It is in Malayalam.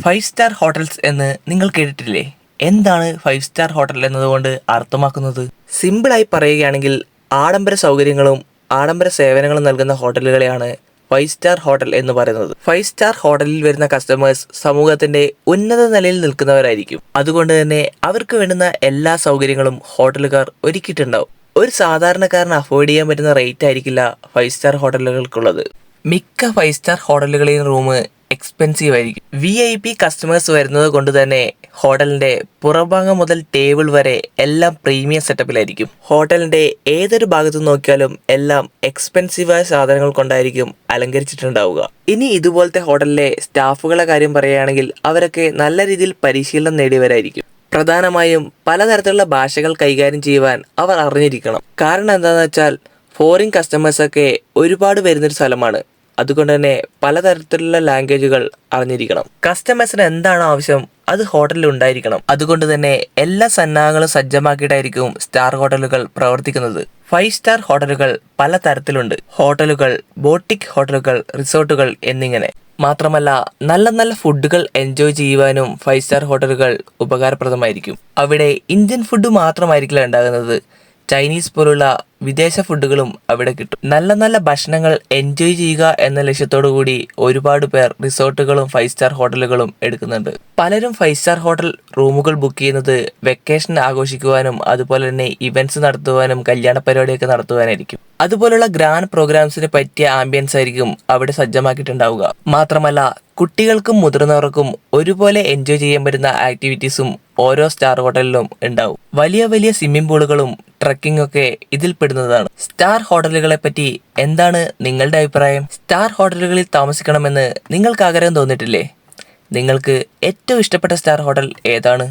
ഫൈവ് സ്റ്റാർ ഹോട്ടൽസ് എന്ന് നിങ്ങൾ കേട്ടിട്ടില്ലേ? എന്താണ് ഫൈവ് സ്റ്റാർ ഹോട്ടൽ എന്നതുകൊണ്ട് അർത്ഥമാക്കുന്നത്? സിമ്പിളായി പറയുകയാണെങ്കിൽ ആഡംബര സൗകര്യങ്ങളും ആഡംബര സേവനങ്ങളും നൽകുന്ന ഹോട്ടലുകളെയാണ് ഫൈവ് സ്റ്റാർ ഹോട്ടൽ എന്ന് പറയുന്നത്. ഫൈവ് സ്റ്റാർ ഹോട്ടലിൽ വരുന്ന കസ്റ്റമേഴ്സ് സമൂഹത്തിന്റെ ഉന്നത നിലയിൽ നിൽക്കുന്നവരായിരിക്കും. അതുകൊണ്ട് തന്നെ അവർക്ക് വേണ്ടുന്ന എല്ലാ സൗകര്യങ്ങളും ഹോട്ടലുകാർ ഒരുക്കിയിട്ടുണ്ടാവും. ഒരു സാധാരണക്കാരന് അഫോർഡ് ചെയ്യാൻ പറ്റുന്ന റേറ്റ് ആയിരിക്കില്ല ഫൈവ് സ്റ്റാർ ഹോട്ടലുകൾക്കുള്ളത്. മിക്ക ഫൈവ് സ്റ്റാർ ഹോട്ടലുകളിലും റൂം എക്സ്പെൻസീവ് ആയിരിക്കും. VIP കസ്റ്റമേഴ്സ് വരുന്നത് കൊണ്ട് തന്നെ ഹോട്ടലിന്റെ പുറഭാഗം മുതൽ ടേബിൾ വരെ എല്ലാം പ്രീമിയം സെറ്റപ്പിലായിരിക്കും. ഹോട്ടലിന്റെ ഏതൊരു ഭാഗത്ത് നോക്കിയാലും എല്ലാം എക്സ്പെൻസീവായ സാധനങ്ങൾ കൊണ്ടായിരിക്കും അലങ്കരിച്ചിട്ടുണ്ടാവുക. ഇനി ഇതുപോലത്തെ ഹോട്ടലിലെ സ്റ്റാഫുകളുടെ കാര്യം പറയുകയാണെങ്കിൽ അവരൊക്കെ നല്ല രീതിയിൽ പരിശീലനം നേടിയവരായിരിക്കും. പ്രധാനമായും പലതരത്തിലുള്ള ഭാഷകൾ കൈകാര്യം ചെയ്യുവാൻ അവർ അറിഞ്ഞിരിക്കണം. കാരണം എന്താണെന്ന് വെച്ചാൽ ഫോറിൻ കസ്റ്റമേഴ്സൊക്കെ ഒരുപാട് വരുന്നൊരു സ്ഥലമാണ്. അതുകൊണ്ട് തന്നെ പലതരത്തിലുള്ള ലാംഗ്വേജുകൾ അറിഞ്ഞിരിക്കണം. കസ്റ്റമേഴ്സിന് എന്താണ് ആവശ്യം അത് ഹോട്ടലിൽ ഉണ്ടായിരിക്കണം. അതുകൊണ്ട് തന്നെ എല്ലാ സന്നാഹങ്ങളും സജ്ജമാക്കിയിട്ടായിരിക്കും സ്റ്റാർ ഹോട്ടലുകൾ പ്രവർത്തിക്കുന്നത്. ഫൈവ് സ്റ്റാർ ഹോട്ടലുകൾ പല തരത്തിലുണ്ട്. ഹോട്ടലുകൾ, ബോട്ടിക് ഹോട്ടലുകൾ, റിസോർട്ടുകൾ എന്നിങ്ങനെ. മാത്രമല്ല നല്ല നല്ല ഫുഡുകൾ എൻജോയ് ചെയ്യുവാനും ഫൈവ് സ്റ്റാർ ഹോട്ടലുകൾ ഉപകാരപ്രദമായിരിക്കും. അവിടെ ഇന്ത്യൻ ഫുഡ് മാത്രമായിരിക്കില്ല ഉണ്ടാകുന്നത്, ചൈനീസ് പോലുള്ള വിദേശ ഫുഡുകളും അവിടെ കിട്ടും. നല്ല നല്ല ഭക്ഷണങ്ങൾ എൻജോയ് ചെയ്യുക എന്ന ലക്ഷ്യത്തോടു കൂടി ഒരുപാട് പേർ റിസോർട്ടുകളും ഫൈവ് സ്റ്റാർ ഹോട്ടലുകളും എടുക്കുന്നുണ്ട്. പലരും ഫൈവ് സ്റ്റാർ ഹോട്ടൽ റൂമുകൾ ബുക്ക് ചെയ്യുന്നത് വെക്കേഷൻ ആഘോഷിക്കുവാനും അതുപോലെ തന്നെ ഇവന്റ്സ് നടത്തുവാനും കല്യാണ പരിപാടിയൊക്കെ നടത്തുവാനായിരിക്കും. അതുപോലുള്ള ഗ്രാൻഡ് പ്രോഗ്രാംസിന് പറ്റിയ ആംബിയൻസ് ആയിരിക്കും അവിടെ സജ്ജമാക്കിയിട്ടുണ്ടാവുക. മാത്രമല്ല കുട്ടികൾക്കും മുതിർന്നവർക്കും ഒരുപോലെ എൻജോയ് ചെയ്യാൻ പറ്റുന്ന ആക്ടിവിറ്റീസും ഓരോ സ്റ്റാർ ഹോട്ടലിലും ഉണ്ടാവും. വലിയ വലിയ സ്വിമ്മിംഗ് പൂളുകളും ട്രക്കിംഗ് ഒക്കെ ഇതിൽ പെടുന്നതാണ്. സ്റ്റാർ ഹോട്ടലുകളെ പറ്റി എന്താണ് നിങ്ങളുടെ അഭിപ്രായം? സ്റ്റാർ ഹോട്ടലുകളിൽ താമസിക്കണമെന്ന് നിങ്ങൾക്ക് ആഗ്രഹം തോന്നിയിട്ടില്ലേ? നിങ്ങൾക്ക് ഏറ്റവും ഇഷ്ടപ്പെട്ട സ്റ്റാർ ഹോട്ടൽ ഏതാണ്?